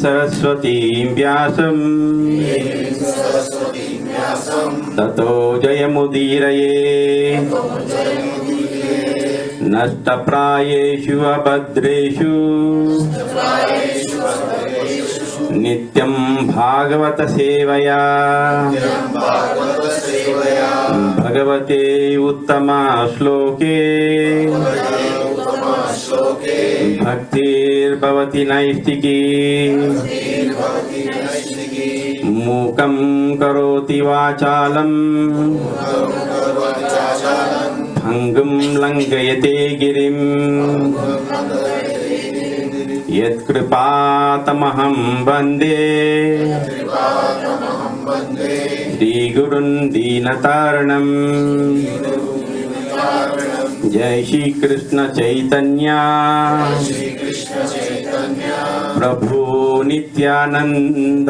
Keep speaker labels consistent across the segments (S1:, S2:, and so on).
S1: सरस्वतीं व्यासं ततो जयमुदीरये नष्टप्रायेषु अभद्रेषु नित्यं भागवत सेवया भगवते उत्तमा श्लोके भक्तिर्भवति नैष्टिकी मूकं करोति वाचालं भङ्गुं लङ्घयते गिरिं यत्कृपातमहं वन्दे श्रीगुरुं दीनतारणम्। जय श्री कृष्ण चैतन्य प्रभु नित्यानंद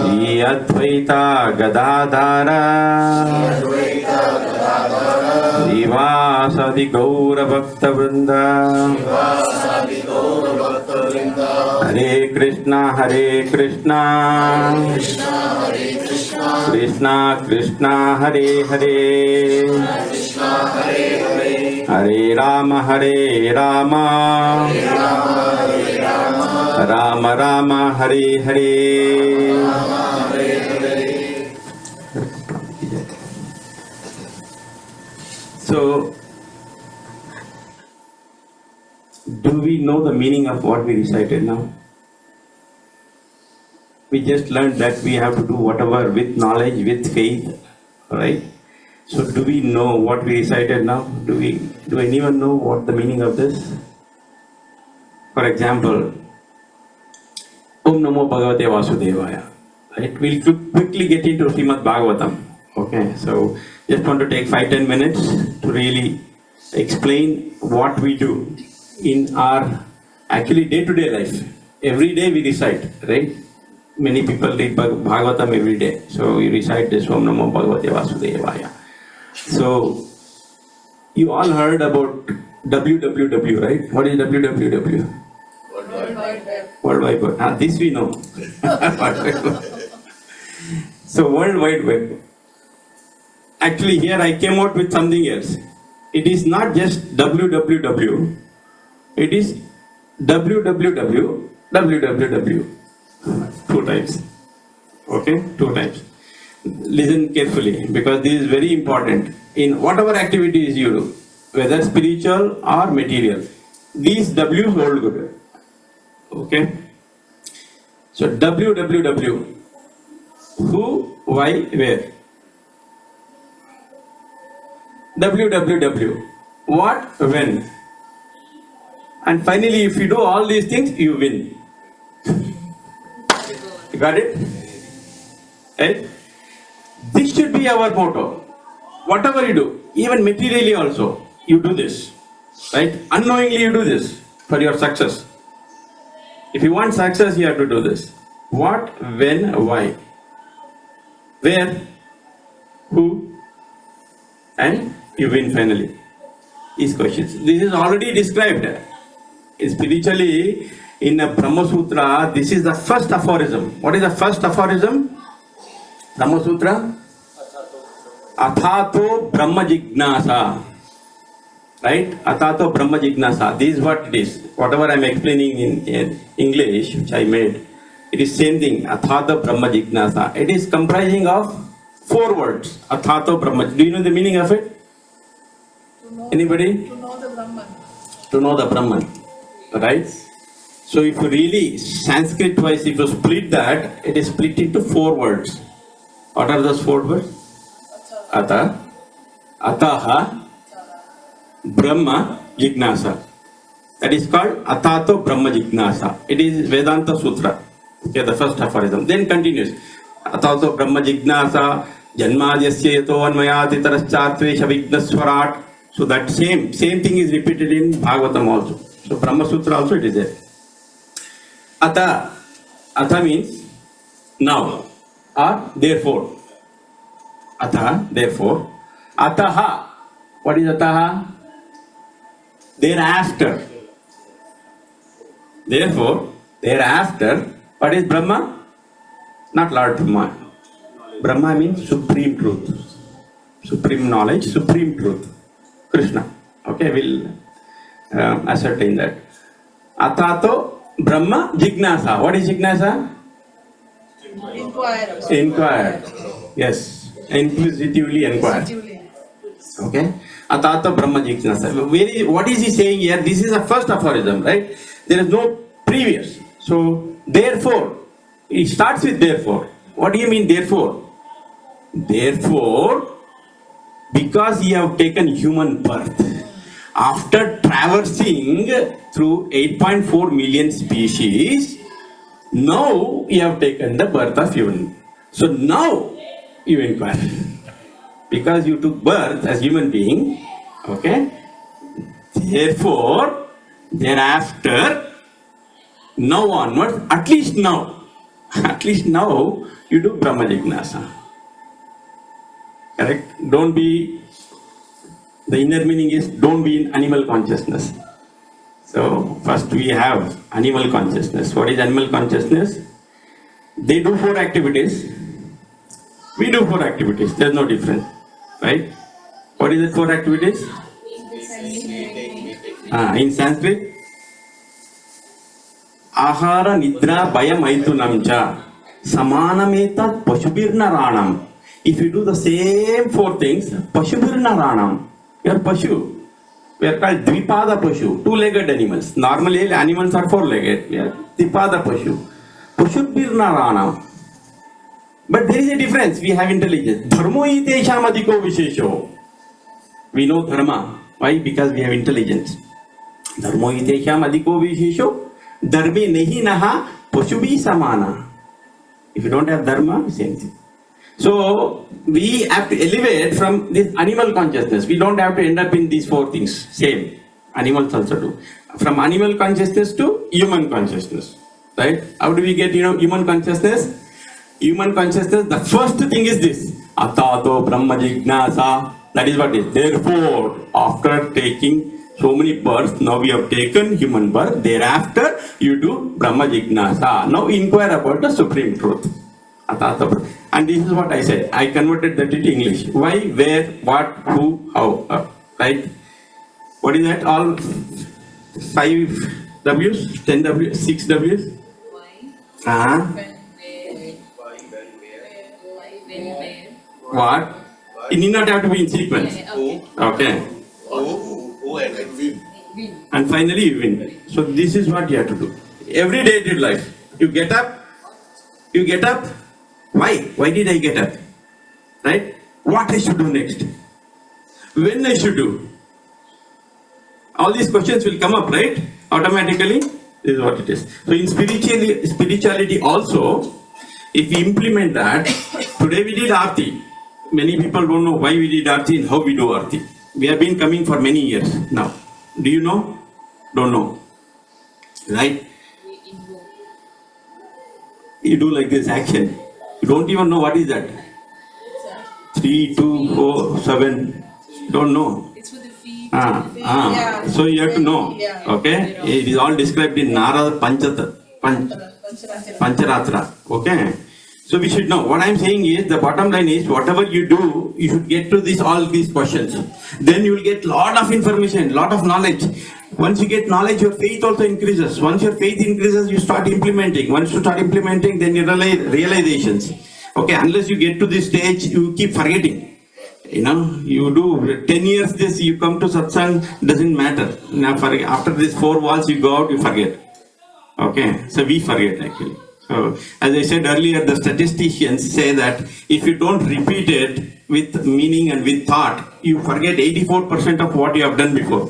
S1: श्री अद्वैता गदाधर श्रीवासादि गौर भक्त वृंद। हरे Krishna Krishna Krishna Hare Hare Hare Ram Ram Ram Hare Hare. So, do we know the meaning of what we recited now? We just learned that we have to do whatever with knowledge, with faith, right? So do we know what we recited now? Do anyone know what the meaning of this? For example, Om Namo Bhagavate Vasudevaya. Right? We'll quickly get into Srimad Bhagavatam. Okay, so just want to take 5-10 minutes to really explain what we do in our actually day-to-day life. Every day we recite, right? Many people read Bhagavatam every day. So we recite this Om Namo Bhagavate Vasudevaya. So you all heard about www, right? What is www?
S2: World Wide Web.
S1: World Wide Web. This we know. So World Wide Web. Actually here I came out with something else. It is not just www. It is www. Two times. Okay? 2 times. Listen carefully because this is very important. In whatever activities you do, whether spiritual or material, these W's hold good. Okay? So www. Who, why, where? www. What, when? And finally, if you do all these things, you win. You got it? Right? This should be our motto. Whatever you do, even materially also, you do this. Right? Unknowingly you do this for your success. If you want success, you have to do this. What, when, why? Where, who, and you win finally. These questions. This is already described. Spiritually, in a Brahma Sutra, this is the first aphorism. What is the first aphorism? Brahma Sutra? Athato Brahma Jignasa. Right? Athato Brahma Jignasa. This is what it is. Whatever I am explaining in English, which I made, it is same thing. Athato Brahma Jignasa. It is comprising of 4 words. Athato Brahma. Do you know the meaning of it? Anybody?
S2: To know the Brahman.
S1: To know the Brahman. Right? So if you really, Sanskrit wise, if you split that, it is split into 4 words. What are those 4 words? Ata, Ataha, Brahma, Jignasa. That is called Atato Brahma Jignasa. It is Vedanta Sutra. Okay, the first aphorism. Then continues. Atato Brahma Jignasa, Janmadhyasya yato anmayati taraschatvesha vignaswarat. So that same thing is repeated in Bhagavatam also. So Brahma Sutra also it is there. Atha means now or therefore. Atha, therefore. Ataha. What is Ataha? Thereafter. Therefore, thereafter, what is Brahma? Not Lord Brahma. Brahma means supreme truth, supreme knowledge, supreme truth. Krishna. Okay, we'll ascertain that. Atato Brahma Jignasa. What is Jignasa?
S2: Inquire.
S1: Inquire. Yes. Inquisitively inquire. Okay. Atato Brahma Jignasa. What is he saying here? This is the first aphorism, right? There is no previous. So, therefore, it starts with therefore. What do you mean therefore? Therefore, because you have taken human birth, after traversing through 8.4 million species, now you have taken the birth of human. So now you inquire. Because you took birth as human being, okay? Therefore, thereafter, now onwards, at least now you do Brahma Jignasa. Correct? Don't be, the inner meaning is don't be in animal consciousness. So, first we have animal consciousness. What is animal consciousness? They do 4 activities. We do 4 activities. There's no difference. Right? What is the 4 activities? In Sanskrit? Ahara Nidra Bhaya Maitunamcha Samanameta Pashubirna Ranam. If you do the same 4 things, Pashubirna Ranam, you are Pashu. We are called Dvipada Pashu, 2-legged animals. Normally animals are 4-legged. We are Dvipada Pashu. Pashubirna Ranam. But there is a difference. We have intelligence. Dharmo itesham adhiko vishesho. We know dharma. Why? Because we have intelligence. Dharmo itesham adhiko vishesho. Dharme nahi naha pashubi samana. If you don't have dharma, same thing. So, we have to elevate from this animal consciousness. We don't have to end up in these 4 things. Same. Animals also do. From animal consciousness to human consciousness. Right? How do we get, human consciousness? Human consciousness, the first thing is this. Atato Brahma Jignasa. That is what it is. Therefore, after taking so many births, now we have taken human birth. Thereafter, you do Brahma Jignasa. Now inquire about the supreme truth. Atato. And this is what I said. I converted that into English. Why, where, what, who, how. Right? What is that? All 5 W's, 10 W's, 6 W's? Why? What? It need not have to be in sequence. Okay.
S3: Who and win.
S1: And finally you win. So this is what you have to do. Every day in life. You get up. Why? Why did I get up? Right? What I should do next? When I should do? All these questions will come up, right? Automatically. This is what it is. So in spirituality also, if we implement that, today we did Aarti. Many people don't know why we did Aarti and how we do Aarti. We have been coming for many years now. Do you know? Don't know. Right? You do like this action. You don't even know what is that. 3, 2, 4, 7. Don't know.
S2: It's for the feet.
S1: Yeah. So you have to know. Okay? It is all described in Narada Pancharatra. Okay? So we should know. What I am saying is, the bottom line is, whatever you do, you should get to all these questions. Then you will get lot of information, lot of knowledge. Once you get knowledge, your faith also increases. Once your faith increases, you start implementing. Once you start implementing, then you realizations. Okay, unless you get to this stage, you keep forgetting. You do 10 years this, you come to satsang, doesn't matter. Now, after these 4 walls, you go out, you forget. Okay, so we forget actually. So, as I said earlier, the statisticians say that if you don't repeat it with meaning and with thought, you forget 84% of what you have done before.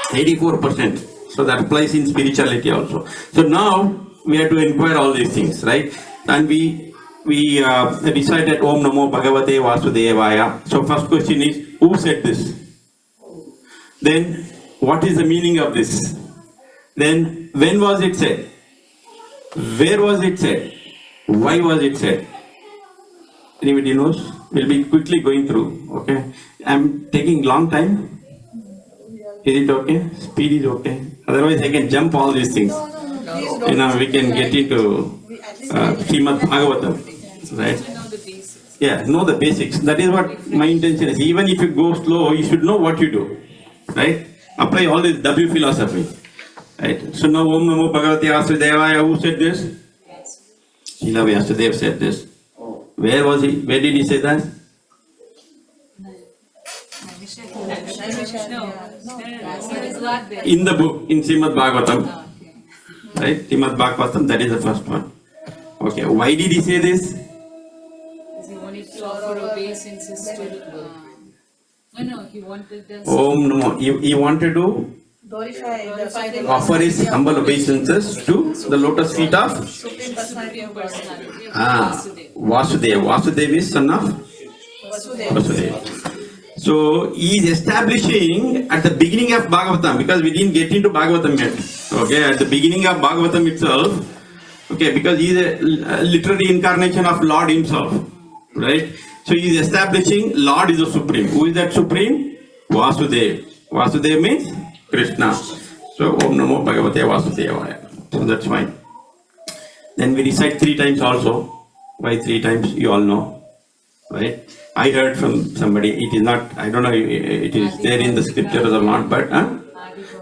S1: 84%. So that applies in spirituality also. So now we have to inquire all these things, right? And we recited Om Namo Bhagavate Vasudevaya. So first question is, who said this? Then, what is the meaning of this? Then, when was it said? Where was it said? Why was it said? Anybody knows? We'll be quickly going through, okay? I'm taking long time. Is it okay? Speed is okay. Otherwise, I can jump all these things. We can get into Srimad Bhagavatam, right? Yeah, know the basics. That is what my intention is. Even if you go slow, you should know what you do, right? Apply all this W philosophy, right? So now, Om Namo Bhagavate Vasudevaya. Who said this? Srila Vyasadeva said this. Where was he? Where did he say that? In the book, in Srimad Bhagavatam. Right? Srimad Bhagavatam, that is the first one. Okay, why did he say this?
S4: He wanted to offer obeisance to. He wanted this.
S1: Om Namo. He wanted to offer his humble obeisances to the lotus feet of
S2: Supreme Personality of God.
S1: Vasudeva. Vasudeva is son of Vasudeva. So he is establishing at the beginning of Bhagavatam, because we didn't get into Bhagavatam yet. Okay, at the beginning of Bhagavatam itself, okay, because he is a literary incarnation of Lord himself, right? So he is establishing Lord is the Supreme. Who is that Supreme? Vasudeva. Vasudeva means Krishna. So Om Namo Bhagavate Vasudevaya. So that's fine. Then we recite 3 times also. Why 3 times? You all know, right? I heard from somebody, it is not, I don't know if it is there in the scriptures or not, but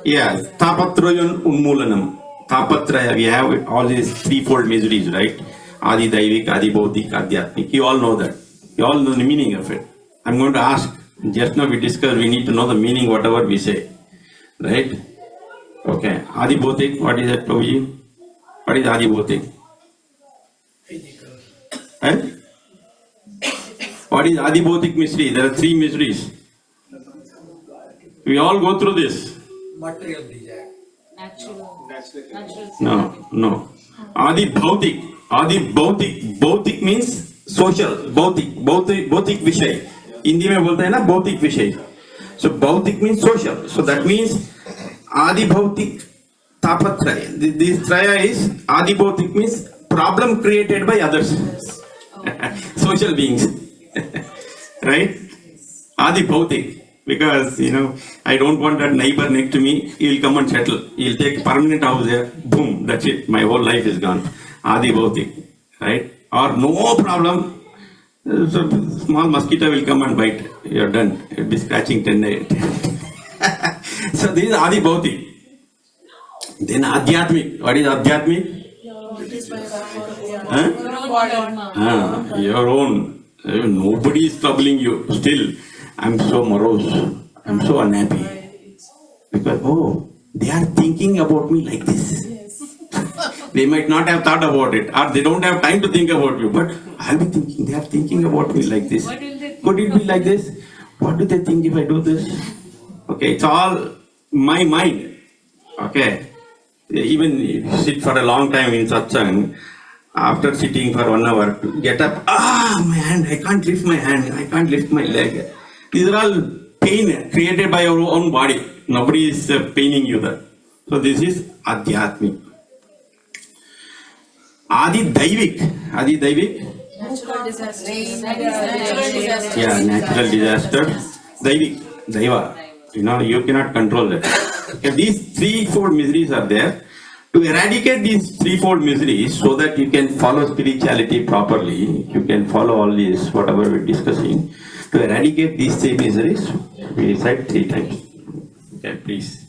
S1: yeah, Tapatrayan Unmulanam. Tapatraya, we have all these 3-fold miseries, right? Adi Daivik, Adi Bautik, Adhyatmik. You all know that. You all know the meaning of it. I'm going to ask, just now we discussed, we need to know the meaning, whatever we say, right? Okay, Adi Bautik, what is that, Prabhuji? What is Adi Bautik? Eh? What is Adi Bautik mystery? There are 3 mysteries. We all go through this.
S5: Material desire.
S4: Natural.
S1: No. Adi Bautik. Adi Bautik. Bautik means social. Bautik Vishay. Hindi mein bolte hai na Bautik Vishay. So Bautik means social. So that means Adi Bautik Tapatraya. This Traya is Adi Bautik means problem created by others. Social beings. Right? Adi Bautik. Because, I don't want that neighbor next to me. He'll come and settle. He'll take permanent house there. Boom. That's it. My whole life is gone. Adi Bautik. Right? Or no problem. So small mosquito will come and bite. You're done. You'll be scratching 10 days. So this is Adi Bautik. Then Adhyatmik. What is Adhyatmik? Your own. Nobody is troubling you. Still, I'm so morose. I'm so unhappy. Because, they are thinking about me like this. They might not have thought about it, or they don't have time to think about you. But I'll be thinking, they are thinking about me like this. Could it be like this? What do they think if I do this? Okay, it's all my mind. Okay. Even sit for a long time in satsang. After sitting for 1 hour, get up, my hand, I can't lift my hand, I can't lift my leg. These are all pain created by your own body. Nobody is paining you there. So this is Adhyatmik. Adi Daivik. Adi Daivik?
S2: Natural disaster.
S1: Yeah, natural disaster. Daivik. Daiva. You cannot control that. Okay, these 3-4 miseries are there. To eradicate these 3-fold miseries so that you can follow spirituality properly, you can follow all this, whatever we're discussing. To eradicate these 3 miseries, we recite 3 times. Okay, please.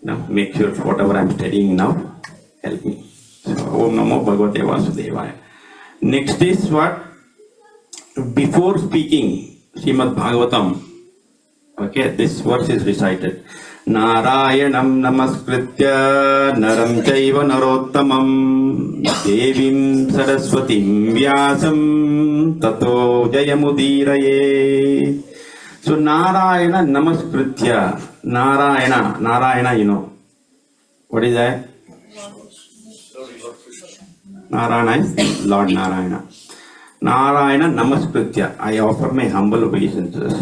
S1: Now, make sure whatever I'm studying now, help me. So, Om Namo Bhagavate Vasudevaya. Next is what? Before speaking Srimad Bhagavatam, okay, this verse is recited. Narayanam namaskritya naram chaiva narottamam devim saraswatim vyasam tato jayamudiraye. So Narayana namaskritya. Narayana, what is that? Narayana is Lord Narayana. Narayana namaskritya. I offer my humble obeisances.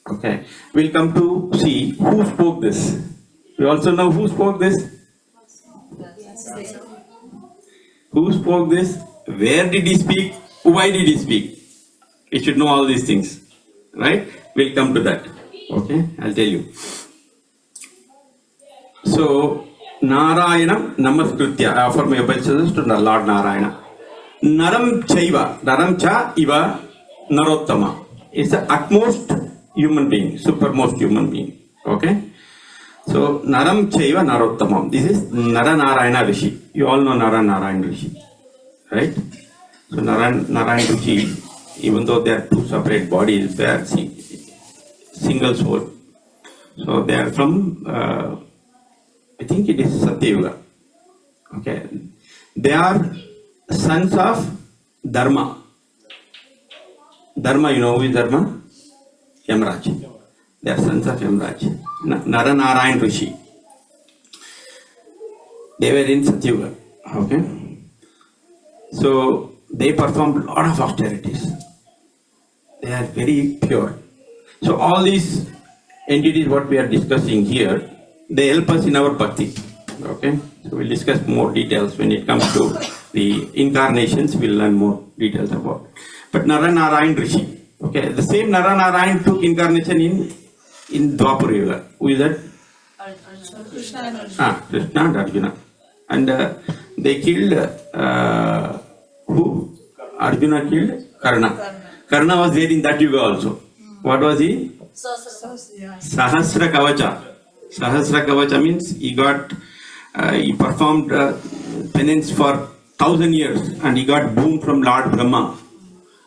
S1: Okay, we'll come to see who spoke this. We also know who spoke this. Who spoke this? Where did he speak? Why did he speak? You should know all these things, right? We'll come to that. Okay, I'll tell you. So, Narayanam Namaskritya. I offer my obeisances to the Lord Narayana. Naram Chaiva, Naram Cha Iva Narottama. It's the utmost human being, supermost human being. Okay? So, Naram Chaiva Narottamam. This is Naranarayana Rishi. You all know Naranarayana Rishi. Right? So, Narayan Rishi, even though they are two separate bodies, they are single soul. So, they are from, I think it is Satyuga. Okay? They are sons of Dharma. Dharma, you know who is Dharma? Yamraj. They are sons of Yamraj. Naranarayan Rishi. They were in Satyuga. Okay? So, they performed a lot of austerities. They are very pure. So, all these entities what we are discussing here, they help us in our bhakti. Okay? So, we'll discuss more details when it comes to the incarnations. We'll learn more details about. But Naranarayan Rishi. Okay? The same Naranarayan took incarnation in Dwapara Yuga. Who is that?
S2: Krishna and Arjuna.
S1: Krishna and Arjuna. And they killed who? Arjuna killed Karna. Karna was there in that Yuga also. What was he? Sahasra Kavacha. Sahasra Kavacha means he performed penance for 1,000 years and he got boon from Lord Brahma.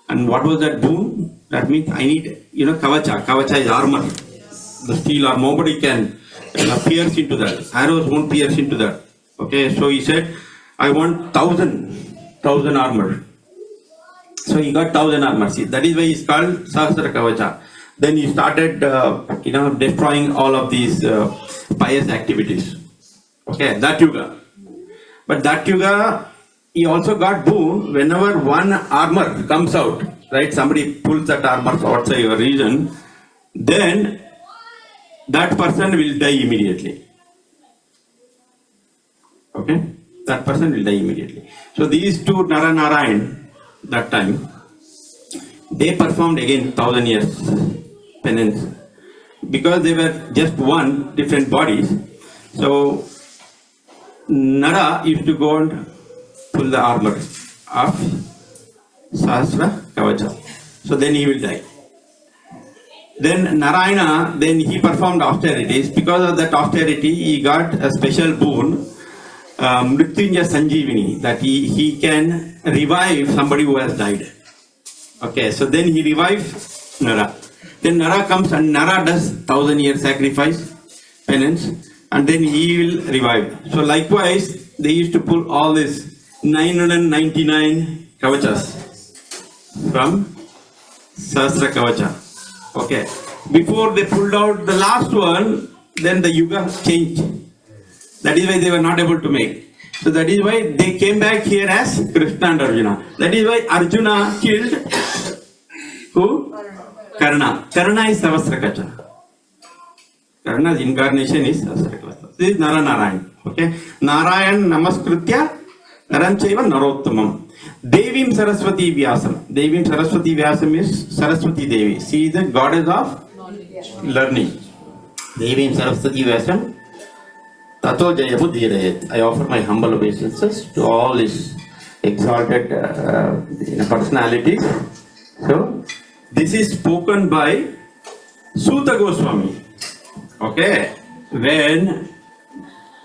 S1: And what was that boon? That means I need, Kavacha. Kavacha is armor. The steel armor. Nobody can pierce into that. Arrows won't pierce into that. Okay, so he said, I want 1,000 armor. So he got 1,000 armor. See, that is why he's called Sahasra Kavacha. Then he started, destroying all of these pious activities. Okay, that Yuga. But that Yuga, he also got boon whenever one armor comes out, right? Somebody pulls that armor outside your region, then that person will die immediately. Okay? That person will die immediately. So these two Naranarayan, that time, they performed again 1,000 years penance. Because they were just one, different bodies. So Nara used to go and pull the armor of Sahasra Kavacha. So then he will die. Then Narayana, then he performed austerities. Because of that austerity, he got a special boon, Mrityunjaya Sanjeevini, that he can revive somebody who has died. Okay, so then he revives Nara. Then Nara comes and Nara does 1,000-year sacrifice, penance, and then he will revive. So likewise, they used to pull all this 999 kavachas from Sahasra Kavacha. Okay. Before they pulled out the last one, then the yuga changed. That is why they were not able to make. So that is why they came back here as Krishna and Arjuna. That is why Arjuna killed who? Karna. Karna is Sahasra Kavacha. Karna's incarnation is Sahasra Kavacha. This is Naranarayan. Okay. Narayan Namaskritya Naram Chaiva Narottamam. Devim Saraswati Vyasam. Devim Saraswati Vyasam is Saraswati Devi. She is the goddess of learning. Devim Saraswati Vyasam Tato Jayabuddhirayat. I offer my humble obeisances to all these exalted personalities. So, this is spoken by Suta Goswami. Okay. When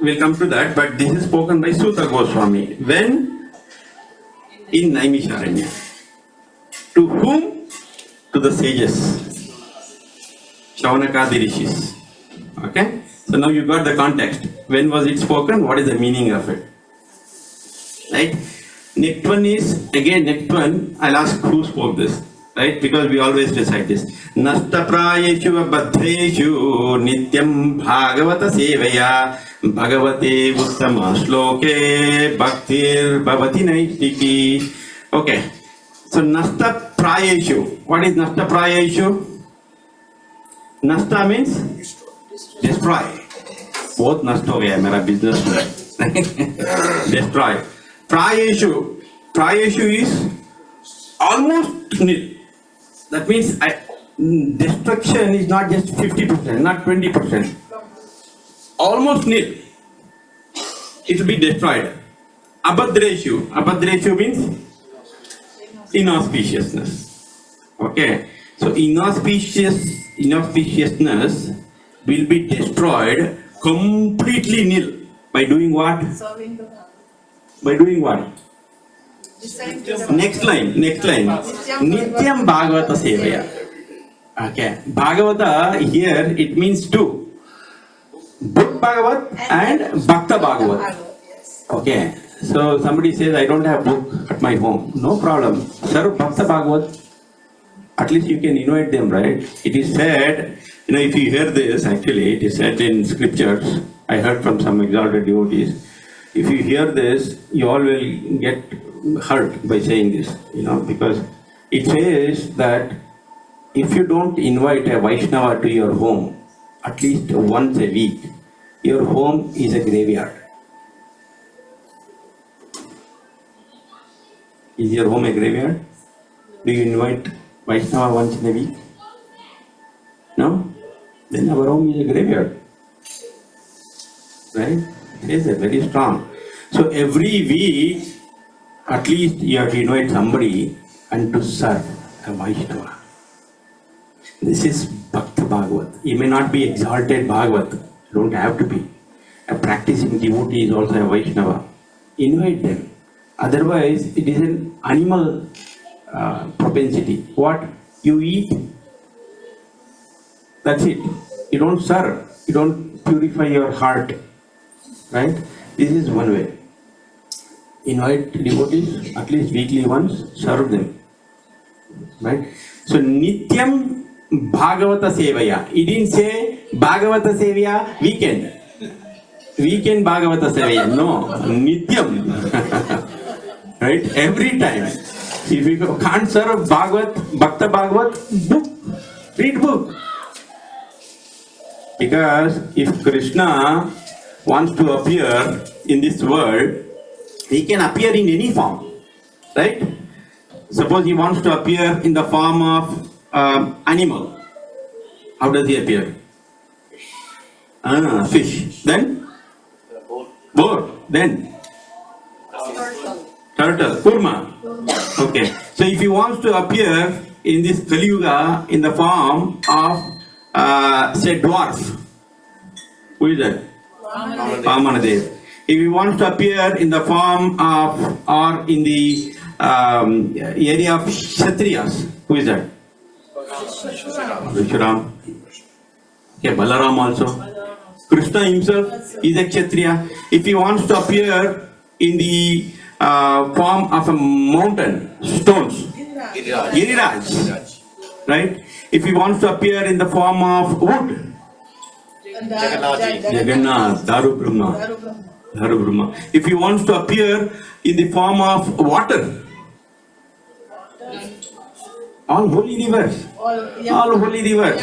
S1: we'll come to that, but this is spoken by Suta Goswami. When? In Naimisharanya. To whom? To the sages. Shaunakadi Rishis. Okay? So now you got the context. When was it spoken? What is the meaning of it? Right? Next one is, again next one, I'll ask who spoke this. Right? Because we always recite this. Nasta prayeshu abhadreshu nityam bhagavata sevaya bhagavate uttama shloke bhaktir bhavati naistiki. Okay. So Nasta prayeshu. What is Nasta prayeshu? Nasta means destroy. Both nasta ho gaya mera business. Destroy. Prayeshu. Prayeshu is almost nil. That means destruction is not just 50%, not 20%. Almost nil. it will be destroyed. Abhadreshu means inauspiciousness. Okay, so inauspiciousness will be destroyed completely nil by doing what?
S2: Serving the Bhagavad.
S1: By doing what?
S2: Reciting
S1: Next line. Nityam Bhagavata Sevaya. Okay, Bhagavata here it means two. Book Bhagavat and Bhakta Bhagavat.
S2: Yes.
S1: Okay, so somebody says I don't have book at my home. No problem. Serve Bhakta Bhagavat. At least you can invite them, right? It is said, if you hear this, actually, it is said in scriptures. I heard from some exalted devotees. If you hear this, you all will get hurt by saying this, because it says that if you don't invite a Vaishnava to your home at least once a week, your home is a graveyard. Is your home a graveyard? Do you invite Vaishnava once in a week? No? Then our home is a graveyard. Right? It is very strong. So every week, at least you have to invite somebody and to serve a Vaishnava. This is Bhakta Bhagavat. You may not be exalted Bhagavat. You don't have to be. A practicing devotee is also a Vaishnava. Invite them. Otherwise, it is an animal propensity. What? You eat. That's it. You don't serve. You don't purify your heart. Right? This is one way. Invite devotees at least weekly once, serve them. Right? So Nityam Bhagavata Sevaya. He didn't say Bhagavata Sevaya weekend. Weekend Bhagavata Sevaya. No. Nityam. Right? Every time. If you can't serve Bhagavat, Bhakta Bhagavat, book. Read book. Because if Krishna wants to appear in this world, he can appear in any form, right? Suppose he wants to appear in the form of animal. How does he appear? Fish. Then? Boar. Then? Turtle. Kurma. Okay. So if he wants to appear in this Kali Yuga in the form of, say, dwarf, who is that? Vamanadev. If he wants to appear in the form of, or in the area of Kshatriyas, who is that? Vishuram. Okay, Balaram also. Krishna himself is a Kshatriya. If he wants to appear in the form of a mountain, stones, Giriraj. Right? If he wants to appear in the form of wood, Jagannath, Daru Brahma. If he wants to appear in the form of water, all holy rivers. All holy rivers.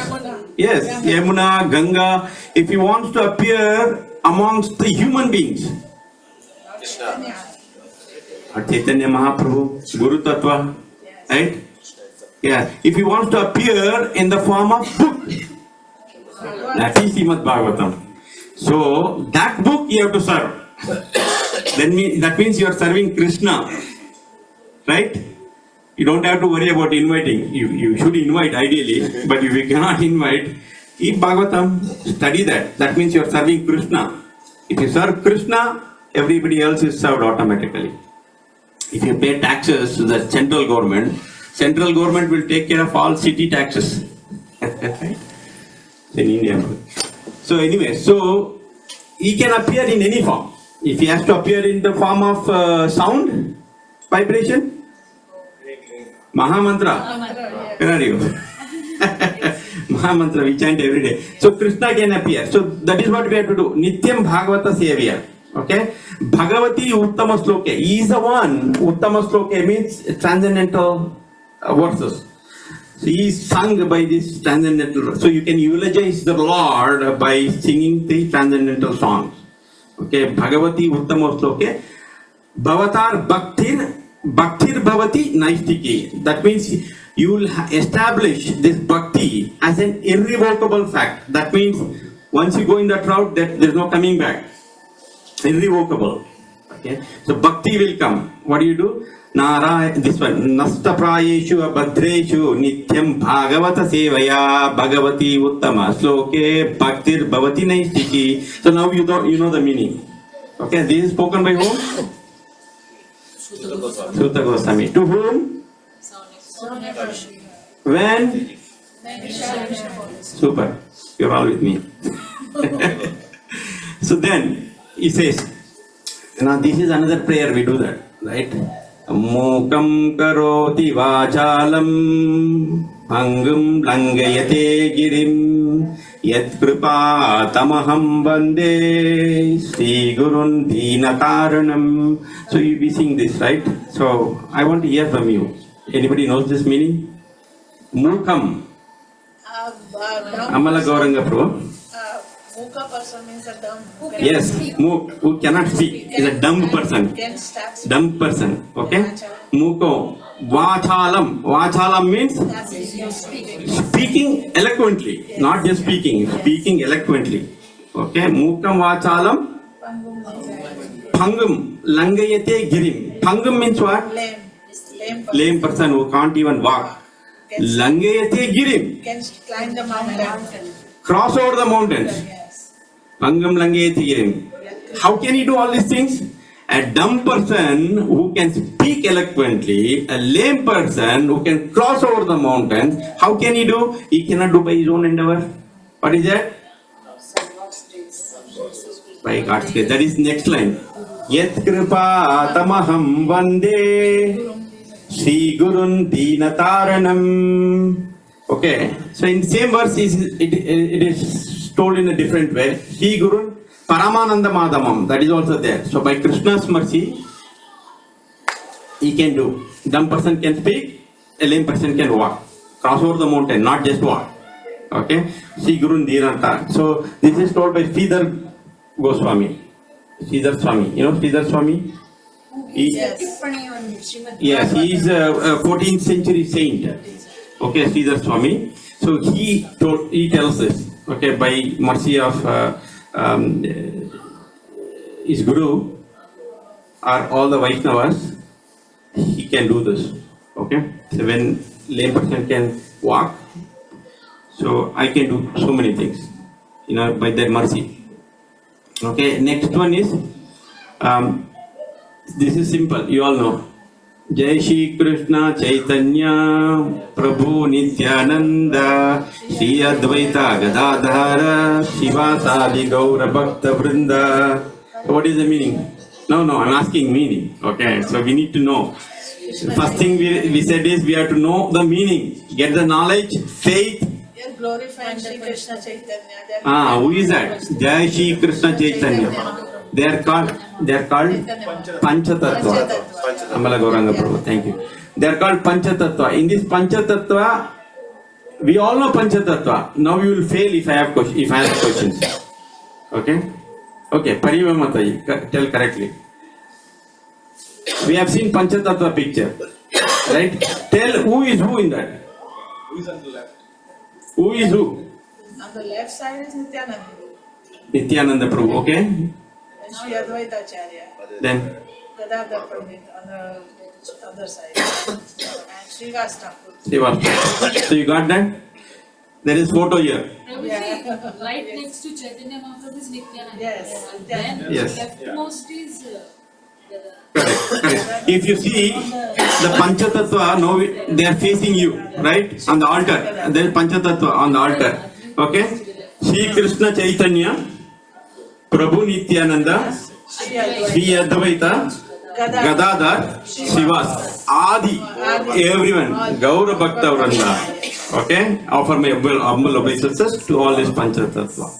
S1: Yes, Yamuna, Ganga. If he wants to appear amongst the human beings, Chaitanya Mahaprabhu, Guru Tattva, right? Yeah. If he wants to appear in the form of book, that is Srimad Bhagavatam. So that book you have to serve. That means you are serving Krishna, right? You don't have to worry about inviting. You should invite ideally, but if you cannot invite, eat Bhagavatam, study that. That means you are serving Krishna. If you serve Krishna, everybody else is served automatically. If you pay taxes to the central government will take care of all city taxes. Right? In India. So anyway, so he can appear in any form. If he has to appear in the form of sound, vibration, Mahamantra. Where are you? Mahamantra, we chant every day. So Krishna can appear. So that is what we have to do. Nityam Bhagavata Sevya. Okay? Bhagavati Uttama Sloke. He is the one. Uttama Sloke means transcendental verses. So he is sung by this transcendental. So you can eulogize the Lord by singing the transcendental songs. Okay? Bhagavati Uttama Sloke. Bhavatar Bhaktir Bhakti Naistiki. That means you will establish this bhakti as an irrevocable fact. That means once you go in that route, there is no coming back. irrevocable. Okay, so bhakti will come. What do you do? This one, Nasta Prayeshu Abhadreshu Nityam Bhagavata Sevaya Bhagavati Uttama Sloke Bhaktir Bhavati Naistiki. So now you know the meaning. Okay, this is spoken by whom? Sutta Goswami. To whom? When? Super. You're all with me. So then he says, now this is another prayer, we do that, right? Mukam karoti vachalam Pangum langayate girim Yat kripa tamaham bande Sri Gurun dinataranam. So you be seeing this, right? So I want to hear from you. Anybody knows this meaning? Mukam. Amala Gauranga Prabhu.
S2: Muka person means a dumb.
S1: Yes, who cannot speak is a dumb person. Dumb person. Okay? Muko. Vachalam. Vachalam means speaking eloquently. Not just speaking. Speaking eloquently. Okay? Mukam vachalam. Pangum. Langayate girim. Pangum means what? Lame person who can't even walk. Langayate girim.
S2: Can climb the mountain.
S1: Cross over the mountains. Pangam langayati girim. How can he do all these things? A dumb person who can speak eloquently, a lame person who can cross over the mountains, how can he do? He cannot do by his own endeavor. What is that? By God's grace. That is next line. Yat kripa tamaham vande Sri Gurun dinataranam. Okay, so in the same verse it is told in a different way. Sri Gurun Paramananda Madhamam, that is also there. So by Krishna's mercy, he can do. Dumb person can speak, a lame person can walk. Cross over the mountain, not just walk. Okay, Sri Gurun Dinata. So this is told by Sridhar Goswami. Sridhar Swami. You know Sridhar Swami? Yes, he is a 14th century saint. Okay, Sridhar Swami. So he tells this. Okay, by mercy of his guru or all the Vaishnavas, he can do this. Okay, so when lame person can walk, so I can do so many things, by their mercy. Okay, next one is this is simple. You all know. Jai Shri Krishna Chaitanya Prabhu Nityananda Shri Advaita Gadadhara Shivasadi Gaura Bhakta Vrinda. What is the meaning? No, I'm asking meaning. Okay, so we need to know. First thing we said is we have to know the meaning. Get the knowledge, faith.
S2: You're glorifying Shri Krishna Chaitanya.
S1: Who is that? Jai Shri Krishna Chaitanya. They are called Panchatattva. Amala Gauranga Prabhu, thank you. They are called Panchatattva. In this Panchatattva, we all know Panchatattva. Now you will fail if I have questions. Okay? Okay, Parivamatayi, tell correctly. We have seen Panchatattva picture. Right? Tell who is who in that.
S3: Who is on the left?
S1: Who is who?
S2: On the left side is Nityananda.
S1: Nityananda Prabhu, okay?
S2: And Shri Advaita Acharya.
S1: Then?
S2: Gadadhar Pandit on the other side. And Srivas Thakur.
S1: So you got that? There is photo here.
S4: Prabhuji, right next to Chaitanya Mahaprabhu is Nityananda.
S2: Yes.
S4: And then
S1: Yes.
S4: leftmost is
S1: Correct. If you see the Panchatattva, now they are facing you, right? On the altar. There is Panchatattva on the altar. Okay? Shri Krishna Chaitanya, Prabhu Nityananda, Shri Advaita, Gadadhar, Shivas, Adi, everyone, Gaura Bhakta Vranda. Okay? Offer my humble obeisances to all these Panchatattva.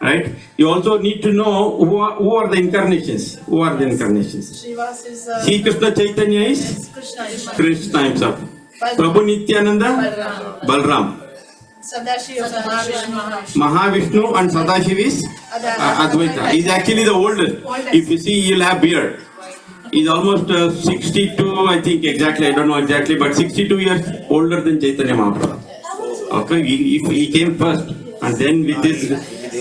S1: Right? You also need to know who are the incarnations. Who are the incarnations?
S2: Srivas is
S1: Sri Krishna Chaitanya is Krishna himself. Prabhu Nityananda, Balram.
S2: Sadashiva
S1: Mahavishnu and Sadashiv is Advaita. He is actually the oldest. If you see, he will have beard. He is almost 62, I think exactly. I don't know exactly, but 62 years older than Chaitanya Mahaprabhu. Okay, he came first, and then with this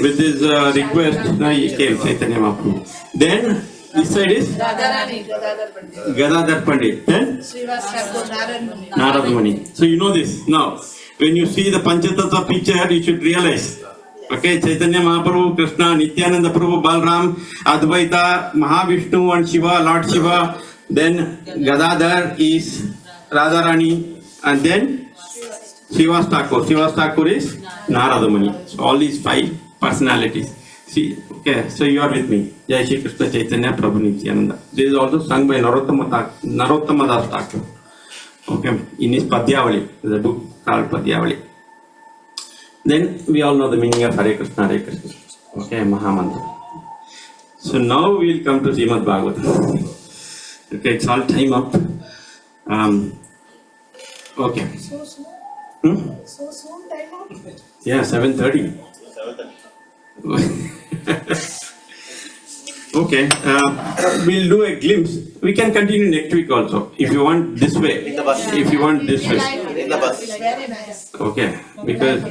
S1: with his request, he came, Chaitanya Mahaprabhu. Then this side is
S2: Radharani, Gadadhar Pandit.
S1: Gadadhar Pandit. Then
S2: Srivas Thakur, Narad Muni.
S1: Narad Muni. So you know this. Now, when you see the Panchatattva picture, you should realize. Okay, Chaitanya Mahaprabhu, Krishna, Nityananda Prabhu, Balram, Advaita, Mahavishnu and Shiva, Lord Shiva. Then Gadadhar is Radharani, and then Srivas Thakur. Srivas Thakur is Narada Muni. So all these 5 personalities. See, okay, so you are with me. Jai Shri Krishna Chaitanya Prabhu Nityananda. This is also sung by Narottama Das Thakur. Okay, in his Padyavali, there's a book called Padyavali. Then we all know the meaning of Hare Krishna, Hare Krishna. Okay, Mahamantra. So now we will come to Srimad Bhagavatam. Okay, it's all time up. Okay.
S2: So soon? So soon, time out?
S1: Yeah, 7:30. Okay, we'll do a glimpse. We can continue next week also. If you want this way.
S3: In the bus.
S1: If you want this way.
S3: In the bus.
S2: Very nice.
S1: Okay, because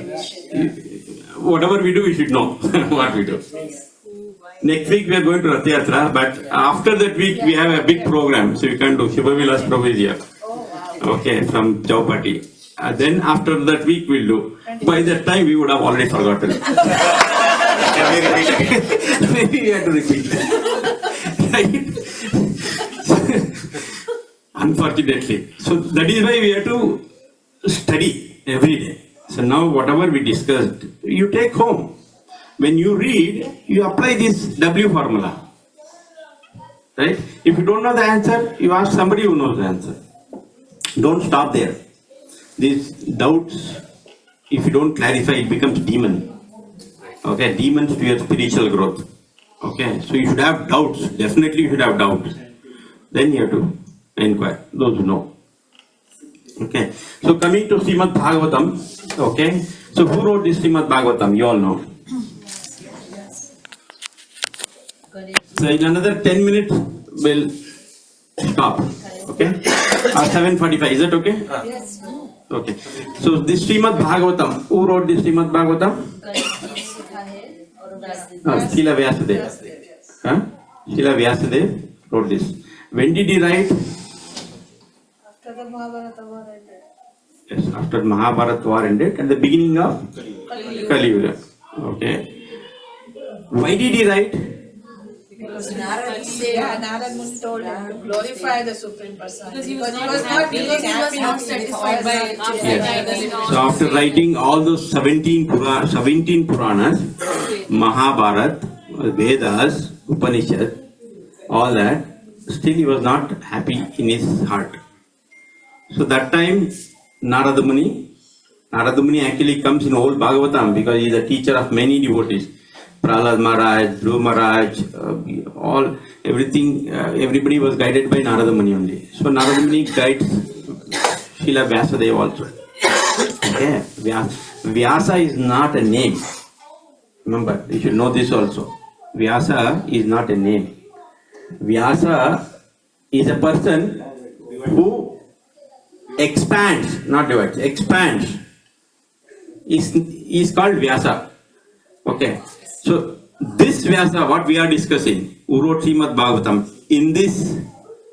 S1: whatever we do, we should know what we do. Next week we are going to Rath Yatra, but after that week we have a big program, so we can do Shiva Vilas Prabhu is here. Okay, from Chowpatty. Then after that week we'll do. By that time we would have already forgotten.
S3: Can we repeat again?
S1: Maybe we have to repeat. Right? Unfortunately. So that is why we have to study every day. So now whatever we discussed, you take home. When you read, you apply this W formula. Right? If you don't know the answer, you ask somebody who knows the answer. Don't stop there. These doubts, if you don't clarify, it becomes demon. Okay, demons to your spiritual growth. Okay, so you should have doubts. Definitely you should have doubts. Then you have to inquire, those who know. Okay, so coming to Srimad Bhagavatam. Okay, so who wrote this Srimad Bhagavatam? You all know. So in another 10 minutes, we'll stop. Okay, 7:45. Is that okay?
S2: Yes.
S1: Okay. So this Srimad Bhagavatam, who wrote this Srimad Bhagavatam? Srila Vyasadeva. Srila Vyasadeva wrote this. When did he write?
S2: After the Mahabharata war ended.
S1: Yes, after Mahabharata war ended, at the beginning of Kali Yuga. Okay. Why did he write?
S2: Because Narad Muni told him to glorify the Supreme Personality.
S4: Because he was not happy, he was not satisfied by
S1: Yes. So after writing all those 17 Puranas, Mahabharata, Vedas, Upanishad, all that, still he was not happy in his heart. So that time, Narada Muni actually comes in whole Bhagavatam because he is a teacher of many devotees. Prahlad Maharaj, Dhruv Maharaj, everybody was guided by Narada Muni only. So Narada Muni guides Srila Vyasadeva also. Okay, Vyasa is not a name. Remember, you should know this also. Vyasa is not a name. Vyasa is a person who expands, not divides, expands. Is called Vyasa. Okay. So this Vyasa, what we are discussing, who wrote Srimad Bhagavatam, in this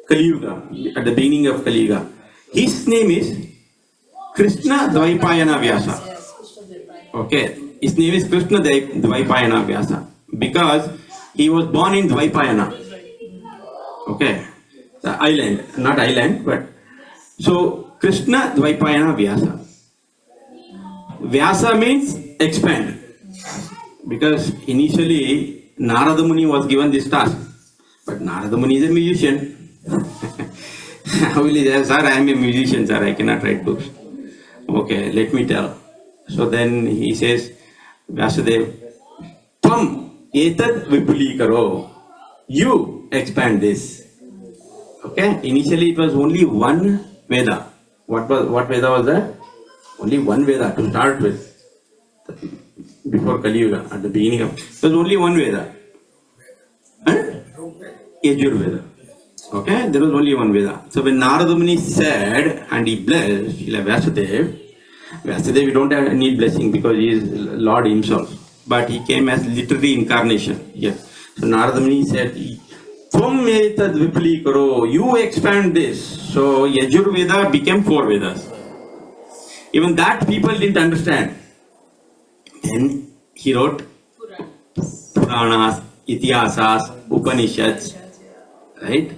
S1: Kali Yuga, at the beginning of Kali Yuga, his name is Krishna Dvaipayana Vyasa. Okay, his name is Krishna Dvaipayana Vyasa because he was born in Dvaipayana. Okay, the island, not island, but so Krishna Dvaipayana Vyasa. Vyasa means expand. Because initially Narada Muni was given this task, but Narada Muni is a musician. How will he say, sir, I am a musician, sir, I cannot write books. Okay, let me tell. So then he says, Vyasadeva, Tvam etad vipulikaro. You expand this. Okay, initially it was only one Veda. What Veda was that? Only one Veda to start with. Before Kali Yuga, at the beginning of, there was only one Veda. Yajurveda. Okay, there was only one Veda. So when Narada Muni said, and he blessed Srila Vyasadeva, we don't need blessing because he is Lord himself. but he came as literary incarnation. Yes. So Narada Muni said, Tvam etad vipali karo, you expand this. So Yajurveda became 4 Vedas. Even that people didn't understand. Then he wrote Puranas, Itihasas, Upanishads, right?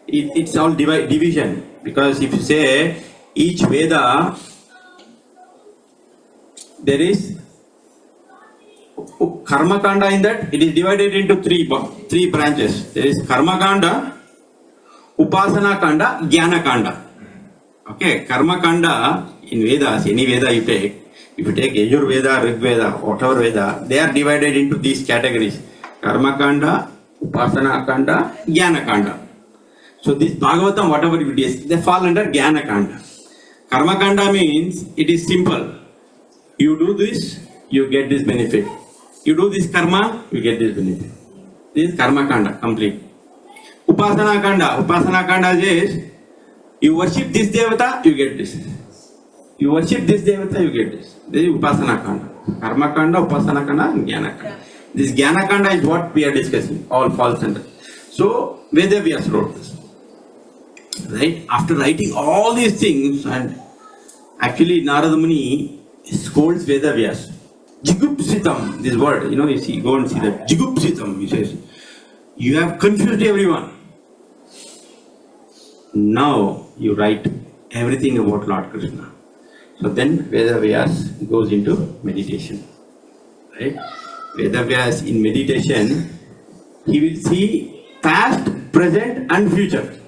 S1: It's all division, because if you say each Veda, there is Karma Kanda in that, it is divided into three branches. There is Karma Kanda, Upasana Kanda, Jnana Kanda. Okay, Karma Kanda in Vedas, any Veda you take, if you take Yajur Veda, Rig Veda, whatever Veda, they are divided into these categories. Karma Kanda, Upasana Kanda, Jnana Kanda. So this Bhagavatam, whatever it is, they fall under Jnana Kanda. Karma Kanda means it is simple. You do this, you get this benefit. You do this karma, you get this benefit. This is Karma Kanda, complete. Upasana Kanda is, you worship this Devata, you get this. You worship this Devata, you get this. This is Upasana Kanda. Karma Kanda, Upasana Kanda, and Jnana Kanda. This Jnana Kanda is what we are discussing, all falls under. So, Vedavyas wrote this. Right? After writing all these things, and actually Narada Muni scolds Vedavyas. Jigupsitam, this word, you see, go and see that. Jigupsitam, he says, you have confused everyone. Now you write everything about Lord Krishna. So then Vedavyas goes into meditation. Right? Vedavyas in meditation, he will see past, present and future.